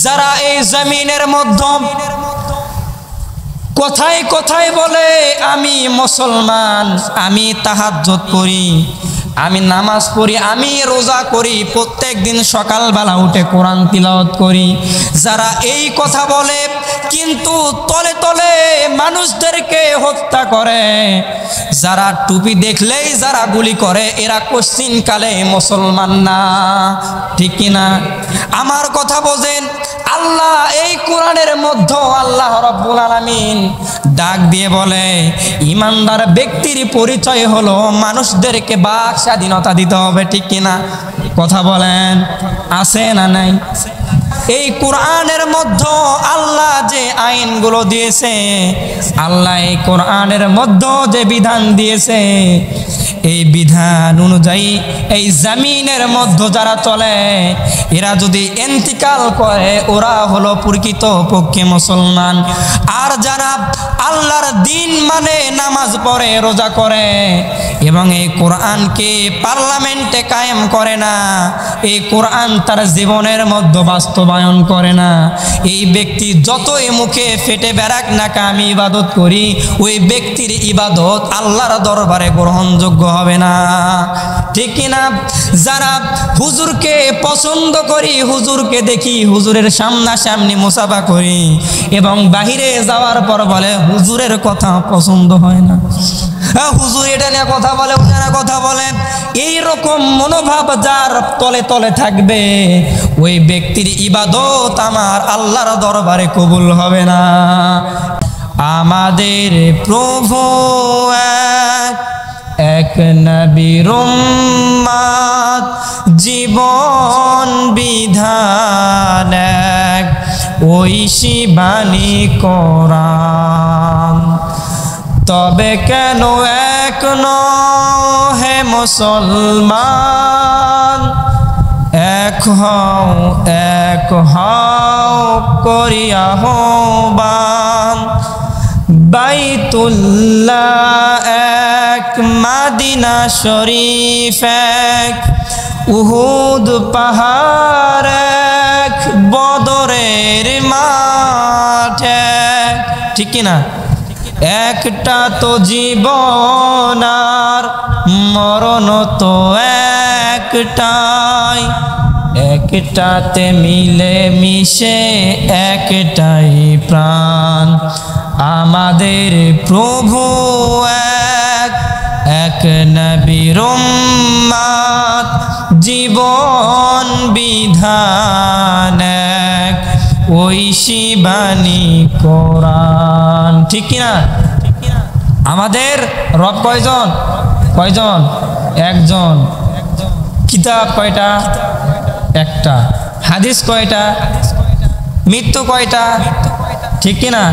যারা এই জমিনের মধ্যে কোথায় কোথায় বলে আমি মুসলমান, আমি তাহাজ্জুদ করি, আমি নামাজ পড়ি, আমি রোজা করি, প্রত্যেক দিন সকালবেলা উঠে কোরআন তিলাওয়াত করি, যারা এই কথা বলে কিন্তু তলে তলে মানুষদেরকে হত্যা করে, যারা টুপি দেখলেই যারা গুলি করে, এরা কোশ্চিনকালে মুসলমান না। ঠিক কিনা? আমার কথা বোঝেন। আল্লাহ এই কোরআনের মধ্যে আল্লাহ রাব্বুল আলামিন ডাক দিয়ে বলে ইমানদার ব্যক্তির পরিচয় হলো মানুষদেরকে বাক স্বাধীনতা দিতে হবে। ঠিক কিনা? কথা বলেন, আছে না নাই? এই কোরআনের মধ্যে আল্লাহ যে আইনগুলো দিয়েছে, আল্লাহ এই কোরআনের মধ্যে যে বিধান দিয়েছে, এই বিধান অনুযায়ী এই জমিনের মধ্যে যারা চলে, এরা যদি ইন্তিকাল করে ওরা হলো প্রকৃত পক্ষে মুসলমান। আর যারা আল্লাহর দিন মানে নামাজ পড়ে, রোজা করে এবং এই কোরআনকে পার্লামেন্টে কায়েম করে না, এই কোরআন তার জীবনের মধ্যে বাস্তবায়ন করে না, এই ব্যক্তি যতই মুখে ফেটে বেড়াক না আমি ইবাদত করি, ওই ব্যক্তির ইবাদত আল্লাহর দরবারে গ্রহণযোগ্য হবে না। ঠিক কিনা? যারা হুজুরকে পছন্দ করি, হুজুরকে দেখি, হুজুরের সামনাসামনি মুসাফা করি এবং বাহিরে যাওয়ার পর বলে হুজুরের কথা পছন্দ হয় না, হুজুর এটা নিয়ে কথা বলে, ওটা নিয়ে কথা বলে, এইরকম মনোভাব যার তলে তলে থাকবে, ওই ব্যক্তির ইবাদত আমার আল্লাহর দরবারে কবুল হবে না। আমাদের প্রভু এক নবীর উম্মত, জীবন বিধান এক, ঐশী বাণী কোরআন। তবে কেন এক হে মুসলমান, এক হও করিয়া আহ্বান। বাইতুল্লাহ এক, মাদিনা শরীফ এক, উহুদ পাহাড় এক, বদরের মাঠ এক। ঠিক কিনা? একটা তো জীবন আর মরণ তো একটাই, একটাতে মিলে মিশে একটাই প্রাণ। আমাদের প্রভু এক নবীর উম্মত, জীবন বিধান এক, ঐশী বাণী কোরআন। ঠিক কিনা? আমাদের রব কয়জন? কয়জন? একজন। কিতাব কয়টা? একটা। হাদিস কয়টা? মৃত্যু কয়টা? ঠিক কিনা?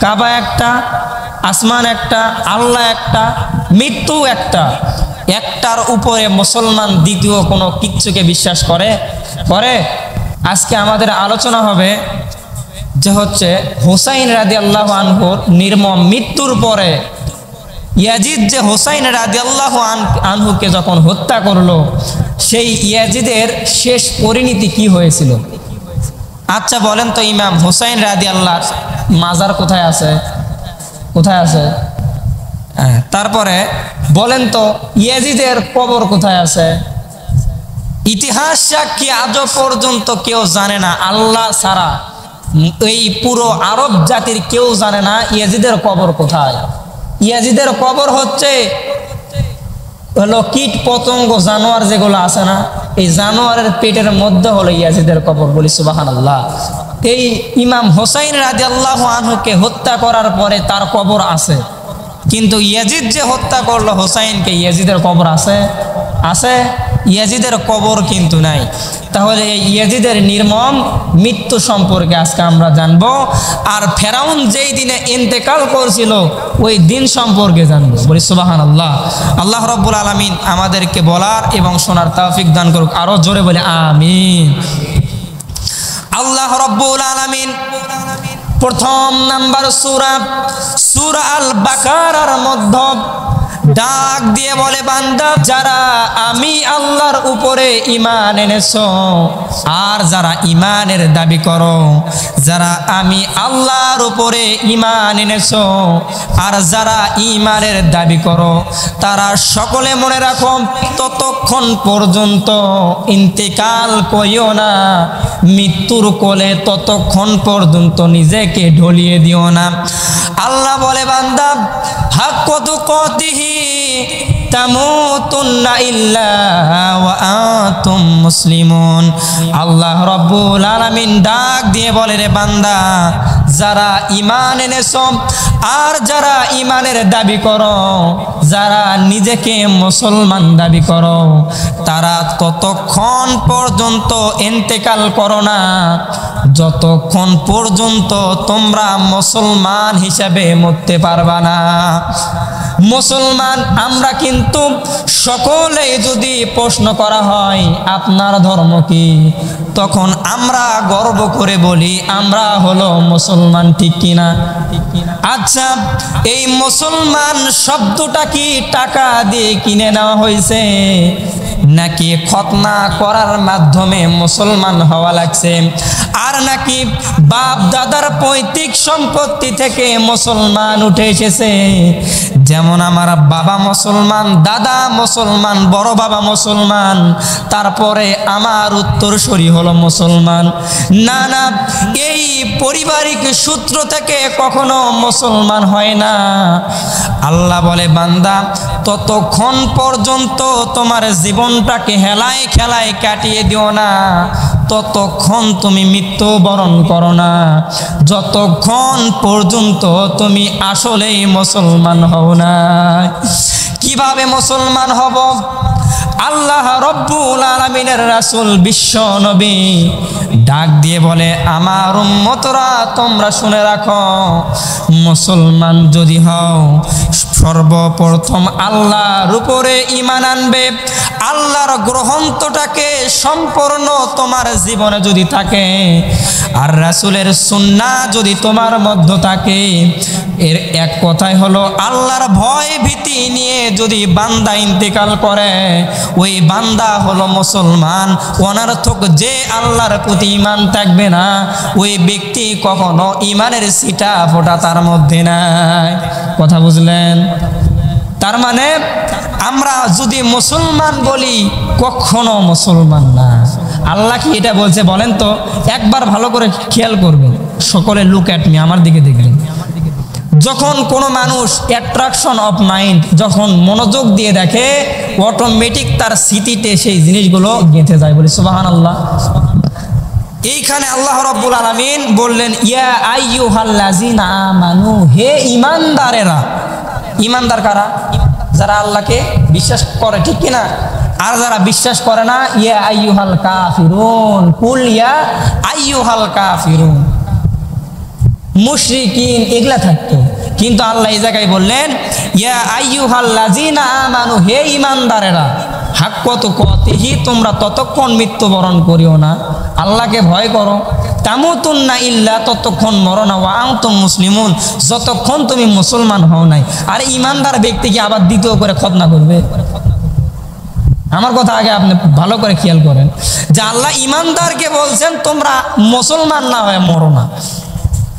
কাবা একটা, আসমান একটা, আল্লাহ একটা, মৃত্যু একটা। একটার উপরে মুসলমান দ্বিতীয় কোনো কিচ্ছুকে বিশ্বাস করে? আজকে আমাদের আলোচনা হবে যে হচ্ছে হুসাইন রাদিয়াল্লাহু আনহুর নির্মম মৃত্যুর পরে ইয়াজিদ যে হুসাইন রাদিয়াল্লাহু আনহুকে যখন হত্যা করলো, সেই ইয়াজিদের শেষ পরিণতি কি হয়েছিল? আচ্ছা বলেন তো, ইমাম হুসাইন রাদিয়াল্লাহু মাজার কোথায় আছে? কোথায় আছে? তারপরে বলেন তো ইয়াজিদের কবর কোথায় আছে? ইতিহাস সাক্ষী আজও পর্যন্ত কেউ জানে না, আল্লাহ ছাড়া এই পুরো আরব জাতির কেউ জানে না ইয়াজিদের কবর কোথায়। ইয়াজিদের কবর হচ্ছে হলো কীট পতঙ্গ জানোয়ার যেগুলো আছে না, এই জানোয়ারের পেটের মধ্যে হলো ইয়াজিদের কবর। বলি সুবহানাল্লাহ। এই ইমাম হুসাইন রাদিয়াল্লাহু আনহুকে হত্যা করার পরে তার কবর আছে, কিন্তু ইয়াজিদ যে হত্যা করলো হুসাইনকে, ইয়াজিদের কবর আছে? ইয়াজিদের কবর কিন্তু নাই। তাহলে এই ইয়াজিদের নির্মম মৃত্যু সম্পর্কে আজকে আমরা জানবো, আর ফেরাউন যেই দিনে ইন্তেকাল করছিল ওই দিন সম্পর্কে জানবো। বলি সুবহানাল্লাহ। আল্লাহ রাব্বুল আলামিন আমাদেরকে বলার এবং শোনার তৌফিক দান করুক। আরো জোরে বলি আমিন। আল্লাহ রাব্বুল আলামিন প্রথম নাম্বার সূরা আল বাকারার মধ্যে ডাক দিয়ে বলে, বান্দা যারা আমি আল্লাহর উপরে ঈমান এনেছো আর যারা ঈমানের দাবি করো, যারা আমি আল্লাহর উপরে ঈমান এনেছো আর যারা ঈমানের দাবি করো, তারা সকলে মনে রাখো, ততক্ষণ পর্যন্ত ইন্তেকাল করিও না, মৃত্যুর কোলে ততক্ষণ পর্যন্ত নিজেকে ঢলিয়ে দিও না। আল্লাহ বলে, বান্দা হাক্ক তুকাতিহি তামুতুন্না ইল্লা ওয়া আনতুম মুসলিমুন। আল্লাহ রাব্বুল আলামিন ডাক দিয়ে বলে, রে বান্দা, যারা ঈমান এনেছো আর যারা ঈমানের দাবি করো, যারা নিজেকে মুসলমান দাবি করো, তারা ততক্ষণ পর্যন্ত ইন্তেকাল করো না যতক্ষণ পর্যন্ত তোমরা মুসলমান হিসাবে মরতে পারবা না। মুসলমান আমরা, কিন্তু সকলেই যদি প্রশ্ন করা হয় আপনার ধর্ম কি, তখন আমরা গর্ব করে বলি আমরা হলো মুসলমান, ঠিক কিনা? আচ্ছা, এই মুসলমান শব্দটা কি টাকা দিয়ে কিনে নেওয়া হয়েছে নাকি খতনা করার মাধ্যমে মুসলমান হওয়া লাগছে, আর নাকি বাপ দাদার পৈতৃক সম্পত্তি থেকে মুসলমান উঠে এসেছে? যেমন আমার বাবা মুসলমান, দাদা মুসলমান, বড় বাবা মুসলমান, তারপরে আমার উত্তরসূরি হলো মুসলমান। না না, এই পারিবারিক সূত্র থেকে কখনো মুসলমান হয় না। আল্লাহ বলে, বান্দা ততক্ষণ পর্যন্ত তোমার জীবনটাকে হেলায় খেলায় কাটিয়ে দিও না ততক্ষণ তুমি মৃত্যুবরণ করো না, যতক্ষণ পর্যন্ত তুমি আসলেই মুসলমান হও না। কিভাবে মুসলমান হব? আল্লাহ রব্বুল আলামিনের রাসূল বিশ্ব নবী ডাক দিয়ে বলে, আমার উম্মতরা তোমরা শুনে রাখো, মুসলমান যদি হও সর্বপ্রথম আল্লাহর উপরে ঈমান আনবে। আল্লাহর গ্রন্থটাকে সম্পূর্ণ তোমার জীবনে যদি থাকে আর রাসূলের সুন্নাহ যদি তোমার মধ্যে থাকে, এর এক কথাই হলো আল্লাহর ভয় ভীতি নিয়ে যদি বান্দা ইন্তেকাল করে, ওই বান্দা হলো মুসলমান। অনর্থক যে আল্লাহর প্রতি ঈমান থাকবে না, ওই ব্যক্তি কখনো ঈমানের ছিটা ফোঁটা তার মধ্যে নাই। কথা বুঝলেন? তার মানে আমরা যদি মুসলমান বলি, কখনো মুসলমান না। আল্লাহ কি এটা বলছে বলেন তো? একবার ভালো করে খেয়াল করবেন, সকলে লুক অ্যাট মি, আমার দিকে দেখবেন। যখন কোনো মানুষ অ্যাট্রাকশন অফ মাইন্ড, যখন মনোযোগ দিয়ে দেখে, অটোমেটিক তার স্মৃতিতে সেই জিনিসগুলো গেঁথে যায়। বলি সুবহানাল্লাহ। এইখানে আল্লাহ রাব্বুল আলামিন বললেন, ইয়া আইয়ুহাল্লাযিনা আমানু, হে ঈমানদারেরা। ঈমানদার কারা? যারা আল্লাহকে বিশ্বাস করে, ঠিক কিনা? আর যারা বিশ্বাস করে না, ইয়া আইয়ুহাল কাফিরুন, কুল ইয়া আইয়ুহাল কাফিরুন। মুশরিকিন এগুলা থাকতো, কিন্তু আল্লাহ এই জায়গায় বললেন, ইয়া আইয়ুহাল্লাযিনা আমানু, হে ঈমানদারেরা, হাক্ক তুকাতিহি, তোমরা ততক্ষণ মৃত্যুবরণ করিও না, আল্লাহকে ভয় করো। তামুতুন্না ইল্লা, ততক্ষণ মরো না, ওয়া আনতুম মুসলিমুন, যতক্ষণ তুমি মুসলমান হও নাই। আর ঈমানদার ব্যক্তিকে আবার দ্বিতীয় করে খতনা করবে? আমার কথা আগে আপনি ভালো করে খেয়াল করেন যে আল্লাহ ঈমানদারকে বলছেন তোমরা মুসলমান না হয়ে মরো না।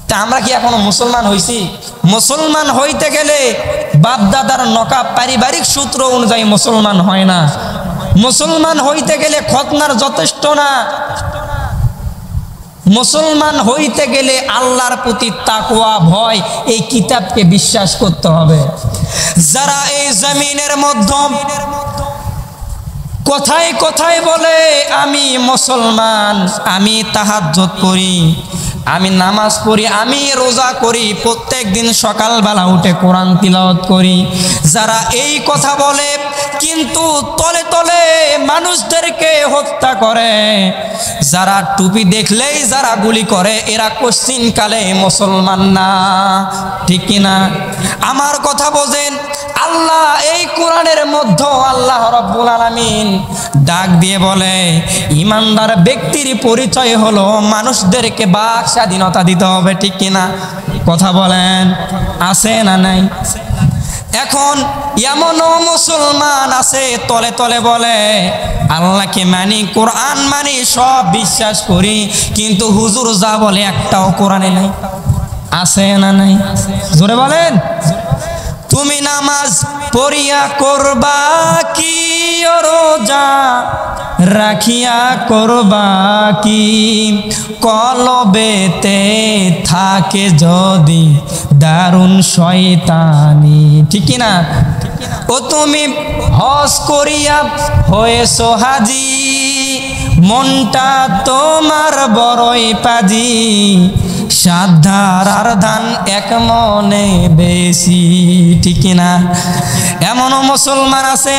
তা আমরা কি এখনো মুসলমান হইছি? মুসলমান হইতে গেলে বাপ দাদার নকাব পারিবারিক সূত্র অনুযায়ী মুসলমান হয় না। মুসলমান হইতে গেলে খতনার যথেষ্ট না। মুসলমান হইতে গেলে আল্লাহর প্রতি তাকওয়া, ভয়, এই কিতাবকে বিশ্বাস করতে হবে। যারা এই জমিনের মধ্যে কথায় কথায় বলে আমি মুসলমান, আমি তাহাজ্জুদ করি, আমি নামাজ পড়ি, আমি রোজা করি, প্রত্যেক দিন সকালবেলা উঠে কোরআন তিলাওয়াত করি, যারা এই কথা বলে কিন্তু তলে তলে মানুষদেরকে হত্যা করে, যারা টুপি দেখলেই যারা গুলি করে, এরা কোশ্চিনকালে মুসলমান না, ঠিক কিনা? আমার কথা বোঝেন। আল্লাহ এই কোরআনের মধ্যে আল্লাহ রাব্বুল আলামিন ডাক দিয়ে বলে, ঈমানদার ব্যক্তির পরিচয় হলো মানুষদেরকে বাক স্বাধীনতা দিতে হবে, ঠিক কিনা? কথা বলেন, আছে না নাই? এখন এমনও মুসলমান আছে তলে তলে বলে আল্লাহকে মানি, কোরআন মানি, সব বিশ্বাস করি, কিন্তু হুজুর যা বলে একটাও কোরআনে নাই। আছে না নাই? জোরে বলেন। তুমি নামাজ পড়িয়া করবা কি, রোজা রাখিয়া করবা কি, কলবেতে থাকে যদি দারুণ শয়তানি। ঠিক কি না? ও তুমি হজ করিয়া হয়েছো হাজি, মনটা তোমার বড়ই পাজি, সাধার আর ধান এক মনে বেশি। ঠিক না? এমনও মুসলমান আছে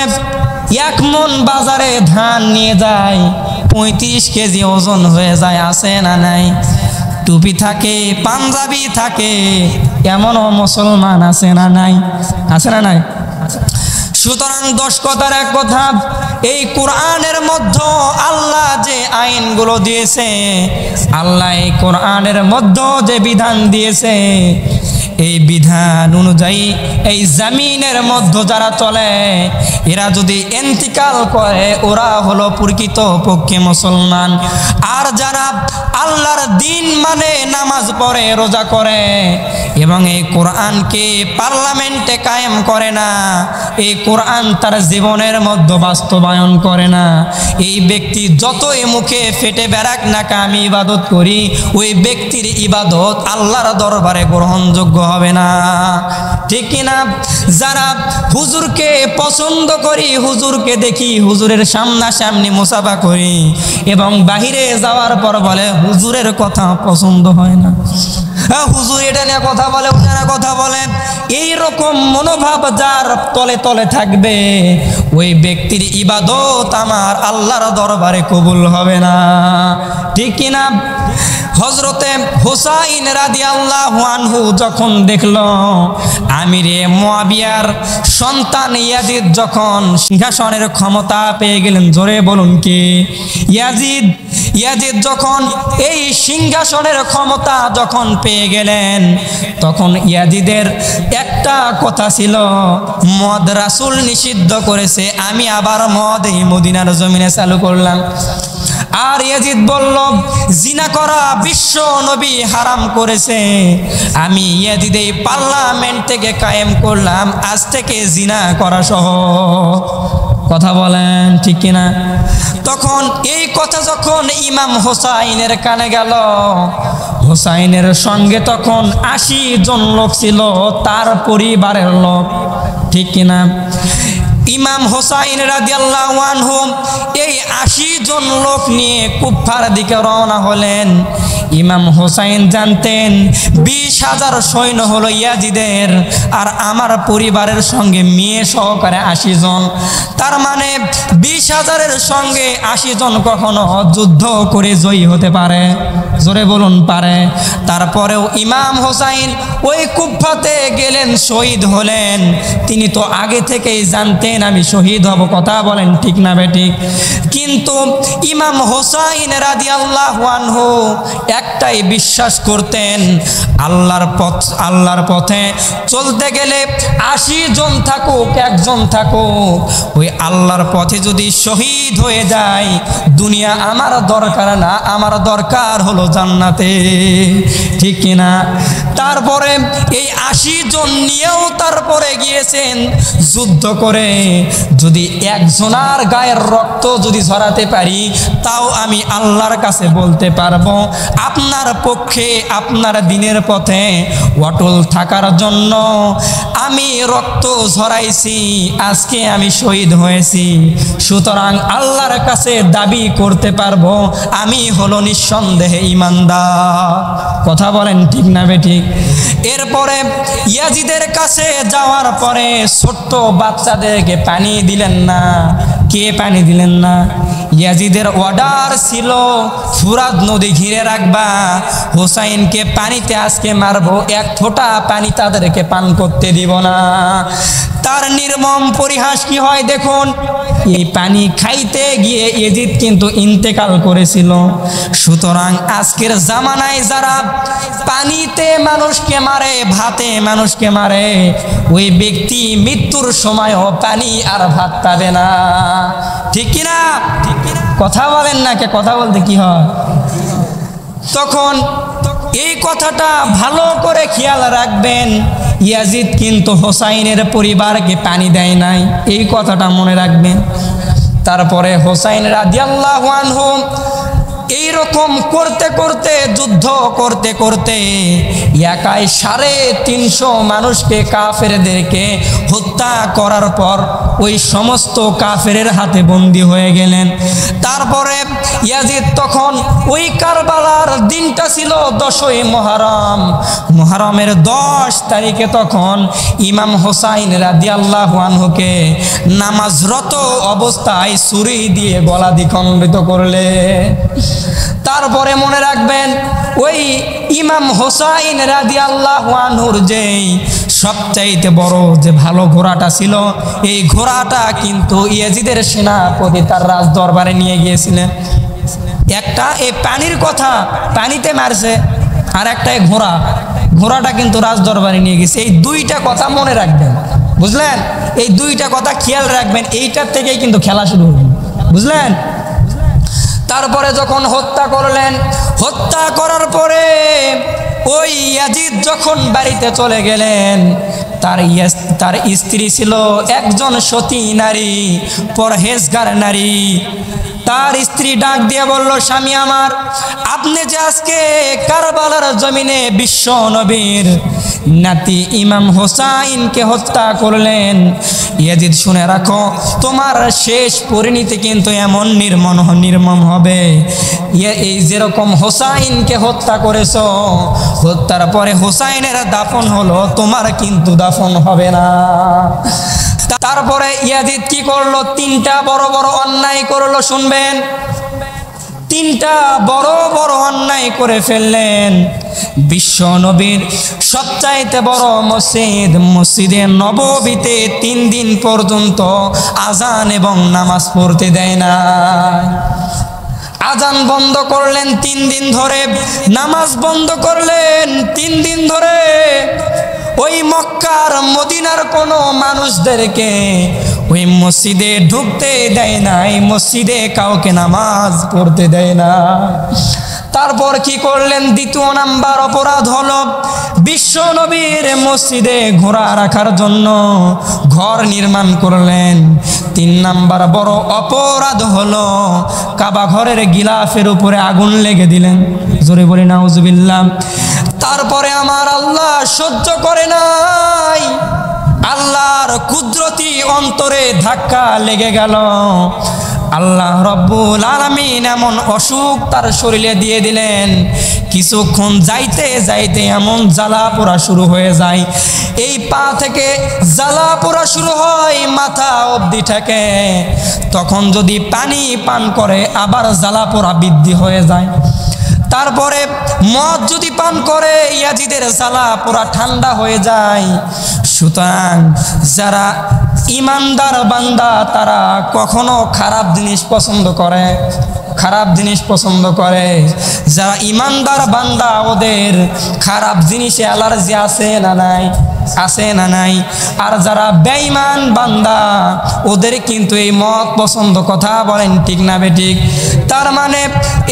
এক মন বাজারে ধান নিয়ে যায় 35 কেজি ওজন হয়ে যায়। আছে না নাই? টুপি থাকে, পাঞ্জাবি থাকে, এমনও মুসলমান আছে না নাই? আছে না নাই? সুতরাং 10 কথার এক কথা, এই কোরআনের মধ্যে আল্লাহ যে আইনগুলো দিয়েছে, আল্লাহ এই কোরআনের মধ্যে যে বিধান দিয়েছে, এই বিধান অনুযায়ী এই জমিনের মধ্যে যারা চলে, এরা যদি ইন্তিকাল করে ওরা হলো প্রকৃত পক্ষে মুসলমান। আর যারা আল্লাহর দিন মানে নামাজ পড়ে, রোজা করে এবং এই কোরআনকে পার্লামেন্টে কায়েম করে না, এই কোরআন তার জীবনের মধ্যে বাস্তবায়ন করে না, এই ব্যক্তি যতই মুখে ফেটে বেড়াক না আমি ইবাদত করি, ওই ব্যক্তির ইবাদত আল্লাহর দরবারে গ্রহণযোগ্য হবে না। ঠিক কিনা? যারা হুজুরকে পছন্দ করি, হুজুরকে দেখি, হুজুরের সামনাসামনি মুসাফা করি এবং বাহিরে যাওয়ার পর বলে হুজুরের কথা পছন্দ হয় না, হুজুর এটা নিয়ে কথা বলে, ওটা নিয়ে কথা বলে, এইরকম মনোভাব যার তলে তলে থাকবে, ওই ব্যক্তির ইবাদত আমার আল্লাহর দরবারে কবুল হবে না। ঠিক কিনা? হযরতে হুসাইন রাদিয়াল্লাহু আনহু যখন দেখলো আমিরে মুয়াবিয়ার সন্তান ইয়াজিদ যখন সিংহাসনের ক্ষমতা পেয়ে গেলেন, জোরে বলুন কি? ইয়াজিদ যখন এই সিংহাসনের ক্ষমতা যখন পেয়ে গেলেন, তখন ইয়াজিদের একটা কথা ছিল, মদ রাসূল নিষিদ্ধ করেছে, আমি আবার মদ এই মদিনার জমিনে চালু করলাম। আর ইয়াজিদ বলল জিনা করা বিশ্ব নবী হারাম করেছে, আমি ইয়াজিদ এই পার্লামেন্ট থেকে কায়েম করলাম আজ থেকে জিনা করা সহ। কথা বলেন ঠিক কিনা? তখন এই কথা যখন ইমাম হোসাইনের কানে গেল, হোসাইনের সঙ্গে তখন 80 জন লোক ছিল, তার পরিবারের লোক। ঠিক কিনা? ইমাম হোসাইন রাদিয়াল্লাহু আনহু এই 80 জন লোক নিয়ে কুফার দিকে রওনা হলেন। ইমাম হোসাইন জানতেন 20,000 সৈন্য হলো ইয়াজিদের, আর আমার পরিবারের সঙ্গে মেয়ে সহকারে 80 জন, তার মানে 20,000-এর সঙ্গে 80 জন কখনো যুদ্ধ করে জয়ী হতে পারে? জোরে বলুন পারে? তারপরেও ইমাম হোসাইন ওই কুফাতে গেলেন, শহীদ হলেন। তিনি তো আগে থেকেই জানতেন আমি শহীদ হব। কথা বলেন ঠিক না বেঠিক? কিন্তু ইমাম হোসাইন রাদিয়াল্লাহু আনহু একটাই বিশ্বাস করতেন, আল্লাহর পথে চলতে গেলে 80 জন থাকুক, একজন থাকুক, ওই আল্লাহর পথে যদি শহীদ হয়ে যায়, দুনিয়া আমার দরকার না, আমার দরকার হলো জান্নাতে। ঠিক কিনা? তারপরে এই 80 জন নিয়েও তারপরে গিয়েছেন যুদ্ধ করে, যদি একজনার গায়ের রক্ত যদি ঝরাতে পারি, তাও আমি আল্লাহর কাছে বলতে পারবো আপনার পক্ষে, আপনার দিনের পথে অটল থাকার জন্য আমি রক্ত ঝরাইছি, আজকে আমি শহীদ হয়েছি। সুতরাং আল্লাহর কাছে দাবি করতে পারবো আমি হলো নিঃসন্দেহে ঈমানদার। কথা বলেন ঠিক না বেঠিক? এরপরে ইয়াজিদের কাছে যাওয়ার পরে ছোট্ট বাচ্চাদেরকে পানি দিলেন না। কে পানি দিলেন না? ইয়াজিদের অর্ডার ছিল ফুরাত নদী ঘিরে রাখবা, হোসাইনকে পানিতে আজকে মারবো, এক ফোঁটা পানি তাদেরকে পান করতে দিব না। তার নির্মম পরিহাস কি হয় দেখুন। এই পানি খাইতে গিয়ে ইয়াজিদ কিন্তু ইন্তেকাল করেছিল। সুতরাং আজকের জামানায় যারা পানিতে মানুষকে মারে, ভাতে মানুষকে মারে, ওই ব্যক্তি মৃত্যুর সময়ও পানি আর ভাত পাবে না। ঠিক কিনা? কথা বলেন না, কে কথা বলতে কি হয়? তখন এই কথাটা ভালো করে খেয়াল রাখবেন, ইয়াজিদ কিন্তু হোসাইনের পরিবারকে পানি দেয় নাই, এই কথাটা মনে রাখবেন। তারপরে হোসাইন রাদিয়াল্লাহু আনহু এইরকম করতে করতে, যুদ্ধ করতে করতে একাই 350 মানুষকে, কাফেরদেরকে হত্যা করার পর ওই সমস্ত কাফেরের হাতে বন্দী হয়ে গেলেন। তারপরে ইয়াজিদ তখন ওই কারবালার দিনটা ছিল 10ই মুহররম, মুহররমের 10 তারিখে তখন ইমাম হোসাইন রাদিয়াল্লাহু আনহুকে নামাজরত অবস্থায় ছুরি দিয়ে গলা দ্বিখণ্ডিত করলে। তারপরে মনে রাখবেন, ওই ইমাম হোসাইন রাদিয়াল্লাহু আনহুর যেই সবচাইতে বড় যে ভালো ঘোড়াটা ছিল, এই ঘোড়াটা কিন্তু ইয়াজিদের সেনাপতি তার রাজ দরবারে নিয়ে গিয়েছিলেন। একটা এই পানির কথা, পানিতে মারছে, আর একটা এই ঘোড়াটা কিন্তু রাজ দরবারে নিয়ে গেছে। এই দুইটা কথা মনে রাখবেন, বুঝলেন? এই দুইটা কথা খেয়াল রাখবেন, এইটার থেকেই কিন্তু খেলা শুরু হবে, বুঝলেন? তারপরে যখন হত্যা করলেন, হত্যা করার পরে ওই ইয়াজিদ যখন বাড়িতে চলে গেলেন, তার স্ত্রী ছিল একজন সতী নারী, পরহেজগার নারী। তার স্ত্রী ডাক দিয়ে বলল, স্বামী আমার, আপনি যে আজকে কারবালার জমিনে বিশ্ব নবীর নাতি ইমাম হোসাইনকে হত্যা করলেন, ইয়াজিদ শুনে রাখো, তোমার শেষ পরিণতি কিন্তু এমন নির্মম হবে। এই যেরকম হোসাইনকে হত্যা করেছো, হত্যার পরে হোসাইনের দাফন হলো, তোমার কিন্তু দাফন হবে না। তারপরে ইয়াজিদ কি করলো? 3টা বড় বড় অন্যায় করলো, শুনবেন। 3টা বড় বড় অন্যায় করে ফেললেন। বিশ্ব নবীর সবচাইতে বড় মসজিদ, মসজিদে নববীতে 3 দিন পর্যন্ত আজান এবং নামাজ পড়তে দেয় না। আজান বন্ধ করলেন 3 দিন ধরে, নামাজ বন্ধ করলেন 3 দিন ধরে। ওই মক্কার মদিনার কোনো মানুষদেরকে ওই মসজিদে ঢুকতে দেয় না, এই মসজিদে কাউকে নামাজ পড়তে দেয় না। তারপর কি করলেন? 2 নাম্বার অপরাধ হলো, বিশ্ব নবীর মসজিদে ঘোড়া রাখার জন্য ঘর নির্মাণ করলেন। 3 নাম্বার বড় অপরাধ হলো, কাবা ঘরের গিলাফের উপরে আগুন লেগে দিলেন। জোরে বলি নাউজুবিল্লাহ। তারপরে আমার আল্লাহ সহ্য করে নাই, আল্লাহর কুদরতি অন্তরে ধাক্কা লেগে গেল। আল্লাহ রব্বুল আলামিন এমন অসুখ তার শরীরে দিয়ে দিলেন, কিছুক্ষণ যাইতে যাইতে এমন জ্বালা পোড়া শুরু হয়ে যায়। এই পা থেকে জ্বালা পোড়া শুরু হয়, মাথা অবধি থাকে। তখন যদি পানি পান করে আবার জ্বালা পোড়া বৃদ্ধি হয়ে যায়। তারপরে মদ যদি পান করে ইয়াজিদের জ্বালা পোড়া ঠান্ডা হয়ে যায়। সুতরাং যারা ইমানদার বান্দা তারা কখনো খারাপ জিনিস পছন্দ করে, খারাপ জিনিস পছন্দ করে। যারা ইমানদার বান্দা ওদের খারাপ জিনিসে অ্যালার্জি আছে না নাই? আছে না নাই? আর যারা বেঈমান বান্দা ওদের কিন্তু এই মদ পছন্দ। কথা বলেন ঠিক না বেঠিক? তার মানে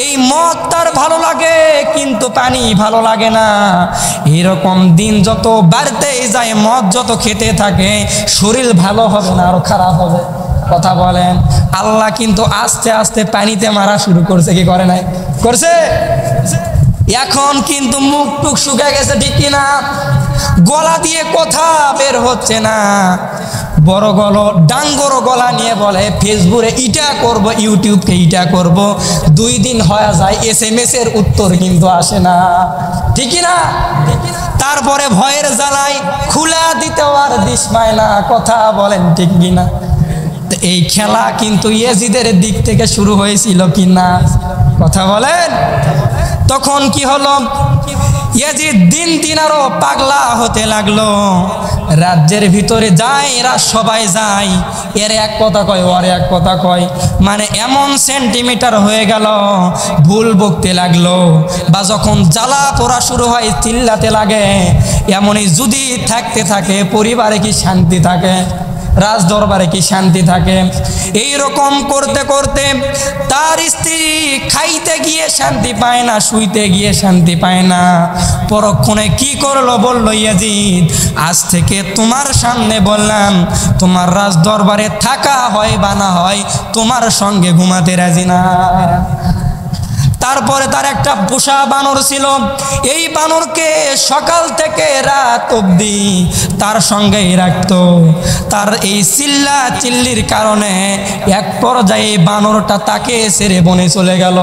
এই মদ তার ভালো লাগে কিন্তু পানি ভালো লাগে না। এরকম দিন যত বাড়তেই যায়, মদ যত খেতে থাকে, শরীর ভালো হবে না, আরো খারাপ হবে। কথা বলেন। আল্লাহ কিন্তু আস্তে আস্তে পানিতে মারা শুরু করছে, কি করে নাই? করছে। এখন কিন্তু মুখ টুক শুকিয়ে গেছে, ঠিক কিনা? গলা দিয়ে কথা বের হচ্ছে না। বড় গলা ডাঙ্গর গলা নিয়ে বলে ফেসবুকে ইটা করব, ইউটিউবকে ইটা করব। 2 দিন হয়ে যায়, SMS এর উত্তর কিন্তু আসে না, ঠিক কিনা? তারপরে ভয়ের জ্বালায় খুলা দিতেও আর দিস পায় না। কথা বলেন ঠিক কিনা? এই খেলা কিন্তু ইয়াজিদের দিক থেকে শুরু হয়েছিল কিনা? কথা বলেন। তখন কি হলো? ইয়াজিদ দিন দিন আরো পাগলা হতে লাগলো। রাজ্যের ভিতরে যায়, এরা সবাই যায়, এর এক কথা কয় ওর এক কথা কয়, মানে এমন সেন্টিমিটার হয়ে গেল, ভুল বকতে লাগলো। বা যখন জ্বালা পোড়া শুরু হয় চিল্লাতে লাগে। এমনই যদি থাকতে থাকে পরিবারে কি শান্তি থাকে? রাজ দরবারে কি শান্তি থাকে? এই রকম করতে করতে তার স্ত্রী খাইতে গিয়ে শান্তি পায় না, শুইতে গিয়ে শান্তি পায় না। পরক্ষণে কি করলো? বলল, ইয়াজিদ, আজ থেকে তোমার সামনে বললাম, তোমার রাজ দরবারে থাকা হয় বা না হয়, তোমার সঙ্গে ঘুমাতে রাজি না। তারপরে তার একটা পোষা বানর ছিল। এই বানরকে সকাল থেকে রাত অবধি তার সঙ্গেই রাখতো। তার এই চিল্লা চিল্লির কারণে এক পর্যায়ে বানরটা তাকে ছেড়ে বনে চলে গেল।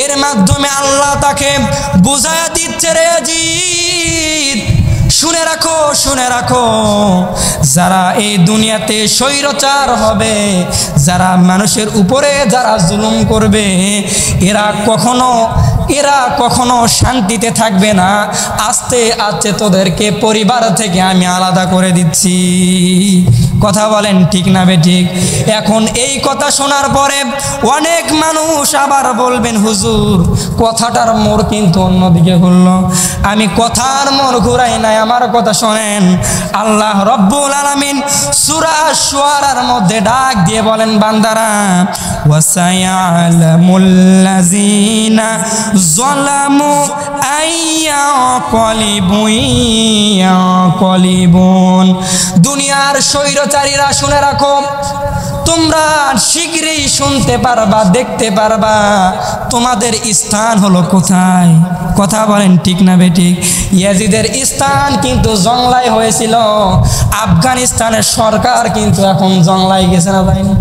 এর মাধ্যমে আল্লাহ তাকে বুঝায়া দিচ্ছে, রে ইয়াজিদ, শুনে রাখো, শুনে রাখো, যারা এই দুনিয়াতে স্বৈরাচার হবে, যারা মানুষের উপরে যারা জুলুম করবে, এরা কখনো শান্তিতে থাকবে না। আস্তে আস্তে তোদেরকে পরিবার থেকে আমি আলাদা করে দিচ্ছি। কথা বলেন ঠিক না বেঠিক? এখন এই কথা শোনার পরে অনেক মানুষ আবার বলবেন, হুজুর কথাটার মোড় কিন্তু অন্যদিকে ঘুরলো। আমি কথার মোড় ঘুরাই নাই, আমার কথা শোনেন। আল্লাহ রব্বুল আলামিন সূরা আশ-শুআরার মধ্যে ডাক দিয়ে বলেন, বান্দারা, ওয়াসায়ালামুল্লাযীনা যালামু আইয়া কলিবুন। দুনিয়ার স্বৈরাচারীরা শুনে রাখো, তোমরা শীঘ্রই শুনতে পারবা, দেখতে পারবা তোমাদের স্থান হলো কোথায়। কথা বলেন ঠিক না বেঠিক? ইয়াজিদের স্থান কিন্তু জংলায় হয়েছিল। আফগানিস্তানের সরকার কিন্তু এখন জংলায় গেছে না, যায়নি?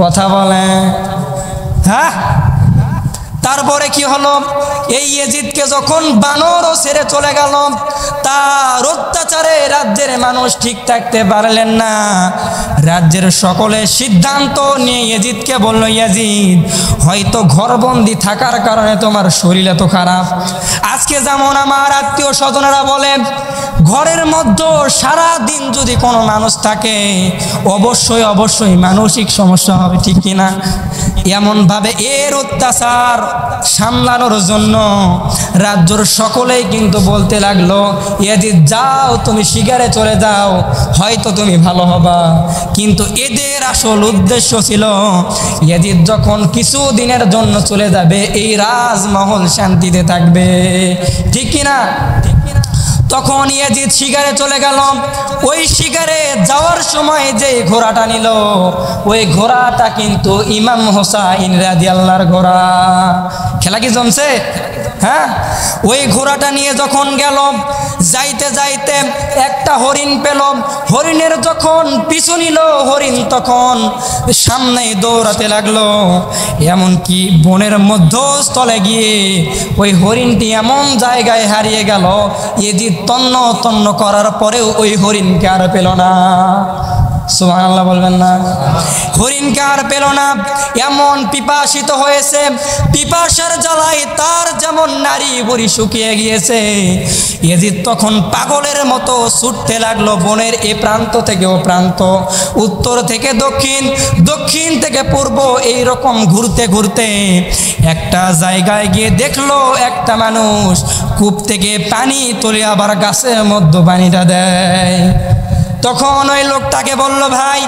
কথা বলেন, হ্যাঁ? তারপরে কি হলো? এই ইয়াজিদকে যখন বানরও ছেড়ে চলে গেল, তার অত্যাচারে রাজ্যের মানুষ ঠিক থাকতে পারলেন না। রাজ্যের সকলে সিদ্ধান্ত নিয়ে ইয়াজিদকে বলল, ইয়াজিদ, হয়তো ঘরবন্দি থাকার কারণে তোমার শরীর এত খারাপ। আজকে যেমন আমার আত্মীয় স্বজনেরা বলে, ঘরের মধ্যে সারা দিন যদি কোনো মানুষ থাকে, অবশ্যই অবশ্যই মানসিক সমস্যা হবে, ঠিক কিনা? এমনভাবে এর অত্যাচার সামলানোর জন্য রাজ্যের সকলেই কিন্তু বলতে লাগলো, ইয়াজিদ যাও, তুমি শিকারে চলে যাও, হয়তো তুমি ভালো হবা। কিন্তু এদের আসল উদ্দেশ্য ছিল, ইয়াজিদ যখন কিছু দিনের জন্য চলে যাবে, এই রাজমহল শান্তিতে থাকবে, ঠিক কিনা? তখন ইয়াজিদ শিকারে চলে গেল। ওই শিকারে যাওয়ার সময় যে ঘোড়াটা নিল, ওই ঘোড়াটা কিন্তু ইমাম হোসাইন রাদিয়াল্লাহর ঘোড়া। খেলা কি জমছে? হ্যাঁ, ওই ঘোড়াটা নিয়ে যখন গেল, যাইতে যাইতে একটা হরিণ পেল। হরিণের যখন পিছু নিল, হরিণ তখন সামনেই দৌড়াতে লাগলো। এমনকি বনের মধ্যস্থলে গিয়ে ওই হরিণটি এমন জায়গায় হারিয়ে গেল, ইয়াজিদ তন্ন তন্ন করার পরেও ওই হরিণকে আর পেল না। সুবহানাল্লাহ বলবেন না? হরিণকে আর পেল না। এমন পিপাসিত হয়েছে, পিপাসার জ্বালায় তার যেমন নারী বুড়ি শুকিয়ে গিয়েছে। ইয়াজিদ তখন পাগলের মতো ছুটতে লাগলো বনের এ প্রান্ত থেকে ও প্রান্ত, উত্তর থেকে দক্ষিণ, দক্ষিণ থেকে পূর্ব, এই রকম ঘুরতে ঘুরতে একটা জায়গায় গিয়ে দেখলো একটা মানুষ কূপ থেকে পানি তুলে আবার গাছের মধ্যে পানিটা দেয়। তখন ওই লোকটাকে বলল, ভাই,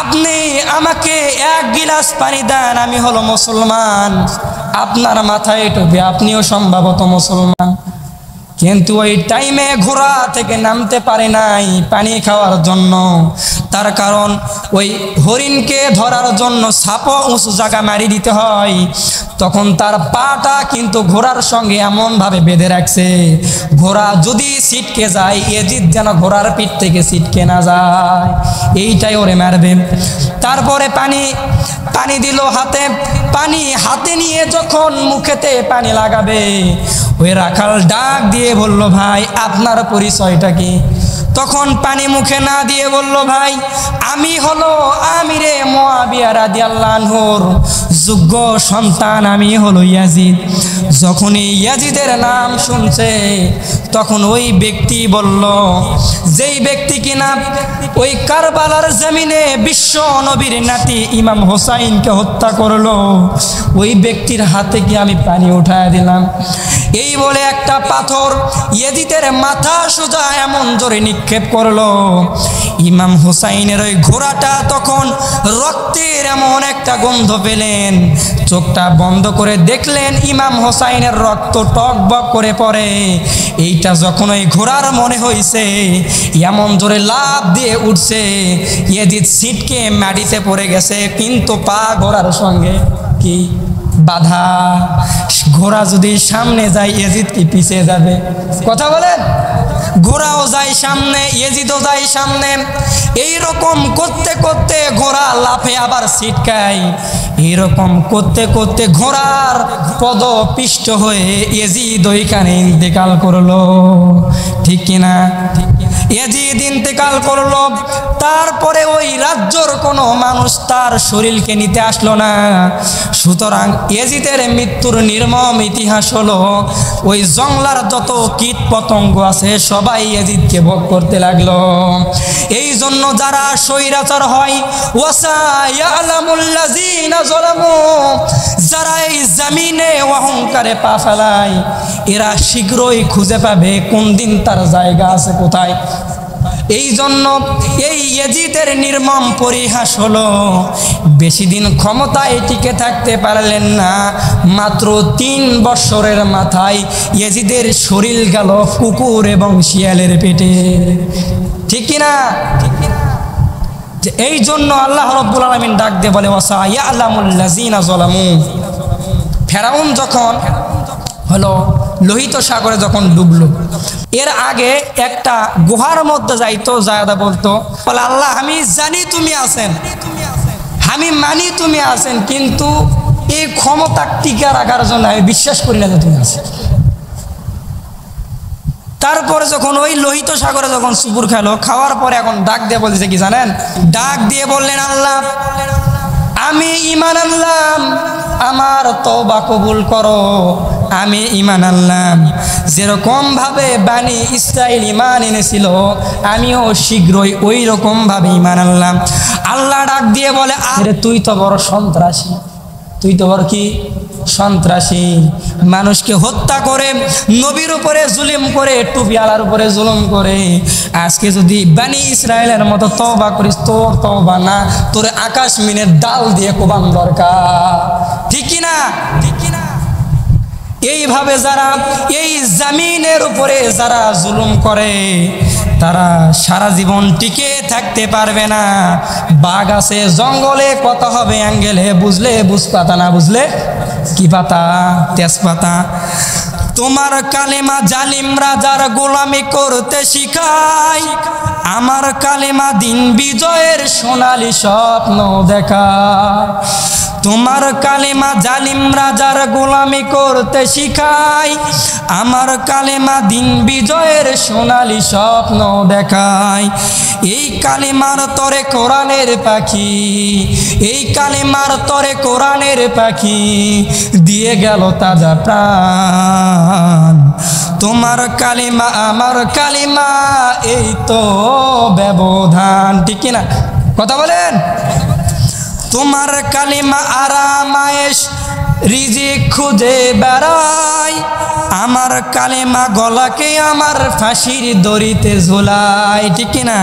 আপনি আমাকে এক গিলাস পানি দেন, আমি হলো মুসলমান, আপনার মাথায় টুপি, আপনিও সম্ভবত মুসলমান। কিন্তু ওই টাইমে ঘোড়া থেকে নামতে পারে নাই পানি খাওয়ার জন্য। তার কারণ ওই হরিণকে ধরার জন্য সাপও উঁচু জায়গা মারি দিতে হয়। তখন তার পাটা কিন্তু ঘোড়ার সঙ্গে এমনভাবে বেঁধে রাখছে, ঘোড়া যদি ছিটকে যায়, ইয়াজিদ যেন ঘোড়ার পিঠ থেকে ছিটকে না যায়, এইটাই ওরে মারবে। তারপরে পানি দিল হাতে, পানি হাতে নিয়ে যখন মুখেতে পানি লাগাবে, ওই রাখাল ডাক দিয়ে বলল, ভাই, আপনার পরিচয়টা কি? তখন পানি মুখে না দিয়ে বলল, ভাই, আমি হলো আমিরে মুআবিয়া রাদিয়াল্লাহু আনহুর যোগ্য সন্তান আমি হলো ইয়াজিদ। যখন এই ইয়াজিদের নাম শুনছে তখন ওই ব্যক্তি বলল, যেই ব্যক্তি কিনা ওই কারবালার জমিনে বিশ্ব নবীর নাতি ইমাম হোসাইনকে হত্যা করলো, ওই ব্যক্তির হাতে কি আমি পানি উঠায় দিলাম। এই বলে একটা পাথর ইয়াজিদের মাথা সোজা এমন জোরে নিক্ষেপ করলো, ইমাম হোসাইনের ওই ঘোড়াটা তখন রক্তের এমন একটা গন্ধ পেলেন, চোখটা বন্ধ করে দেখলেন ইমাম হোসাইনের রক্ত টকবক করে পড়ে। এইটা যখন ওই ঘোড়ার মনে হয়েছে, এমন জোরে লাফ দিয়ে উঠছে, ইয়াজিদ ছিটকে মাটিতে পড়ে গেছে, কিন্তু পা ঘোড়ার সঙ্গে কি বাধা। ঘোড়া যদি সামনে যায় ইয়াজিদ কি পিছিয়ে যাবে? কথা বলেন। ঘোড়াও যায় সামনে, ইয়াজিদও যায় সামনে। এইরকম করতে করতে ঘোড়া লাফে আবার ছিটকায়। এইরকম করতে করতে ঘোড়ার পদ পিষ্ট হয়ে ইয়াজিদ ওইখানে ইন্তেকাল করলো। ঠিক কিনা? ইয়াজিদ ইন্তেকাল করলো। তারপরে ওই রাজ্যর কোনো মানুষ তার শরীরকে নিতে আসলো না। সুতরাং ইয়াজিদের মৃত্যুর নির্মম ইতিহাস হলো, ওই জংলার যত কীট পতঙ্গ আছে সবাই ইয়াজিদকে ভোগ করতে লাগলো। এই জন্য যারা স্বৈরাচার হয়, ওয়াসায়ালামুল্লাযিনা যালামু, যারা এই জমিনে অহংকারে পা ফেলায়, এরা শীঘ্রই খুঁজে পাবে কোন দিন তার জায়গা আছে কোথায়। এই জন্য এই ইয়াজিদের নির্মম পরিহাস হলো, বেশি দিন ক্ষমতায় টিকে থাকতে পারলেন না। মাত্র 3 বছরের মাথায় ইয়াজিদের শরীর গেল কুকুর এবং শিয়ালের পেটে। ঠিক কিনা? এই জন্য আল্লাহ রাব্বুল আলামিন ডাক দিয়ে বলে, ওয়াসায়ালামুল্লাযিনা যালামু। ফেরাউন যখন হলো লোহিত সাগরে যখন ডুবলো, এর আগে একটা গুহার মধ্যে যাইতো, জায়দা বলতো, বলে আল্লাহ আমি জানি তুমি আছেন, আমি মানি তুমি আছেন, কিন্তু এই ক্ষমতা টিকা রাখার জন্য আমি বিশ্বাস করি না যে তুমি আছেন। তারপরে যখন ওই লোহিত সাগরে যখন সুপুর খেলো, খাওয়ার পরে এখন ডাক দিয়ে বলছে কি জানেন? ডাক দিয়ে বললেন, আল্লাহ আমি ঈমান আনলাম, আমার তওবা কবুল করো। আমি ঈমান আনলাম, যেরকম ভাবে বানি ইসরাইল ঈমান এনেছিল আমিও শীঘ্রই ওই রকম ভাবে ঈমান আনলাম। আল্লাহ ডাক দিয়ে বলে, আরে তুই তো বড় সন্ত্রাসী, তুই তো বড় কি সন্ত্রাসী, মানুষকে হত্যা করে, নবীর উপরে জুলুম করে, টুপিওয়ালার উপরে জুলুম করে। আজকে যদি বানি ইসরায়েলের মতো তওবা করিস, তোর তওবা না, তোর আকাশ মিনের ডাল দিয়ে কোবান দরকার। ঠিক কিনা? ঠিক কিনা? এইভাবে যারা এই জমিনের উপরে যারা জুলুম করে, তারা সারা জীবন টিকে থাকতে পারবে না। বাঘ আছে জঙ্গলে, কথা হবে অ্যাঙ্গেলে, বুঝলে বুঝ পাতা, না বুঝলে কি পাতা? তেজপাতা। তোমার কালেমা জালিম রাজার গোলামি করতে শিখায়, আমার কালেমা দিন বিজয়ের সোনালী স্বপ্ন দেখায়। তোমার কালেমা জালিম রাজার গোলামি করতে শিখায়, আমার কালেমা দিন বিজয়ের সোনালী স্বপ্ন দেখায়। এই কালেমার তরে কোরআনের পাখি, এই কালেমার তরে কোরআনের পাখি দিয়ে গেল তাজা প্রাণ। তোমার কালেমা আমার কালেমা, এই তো ব্যবধান। ঠিক কিনা? কথা বলেন। তোমার কালেমা আরাম আয়েশ রিজিক খুঁজে বেড়ায়, আমার কালেমা গলাকে আমার ফাঁসির দড়িতে ঝোলায়। ঠিক কিনা?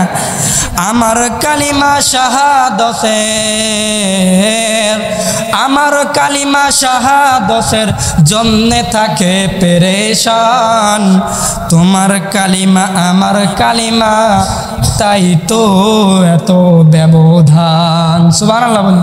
আমার কালিমা শাহাদতের, আমার কালিমা শাহাদতের জন্যে থাকে পেরেশান। তোমার কালিমা আমার কালিমা, তাই তো এত ব্যবধান। সুবহানাল্লাহ বলি।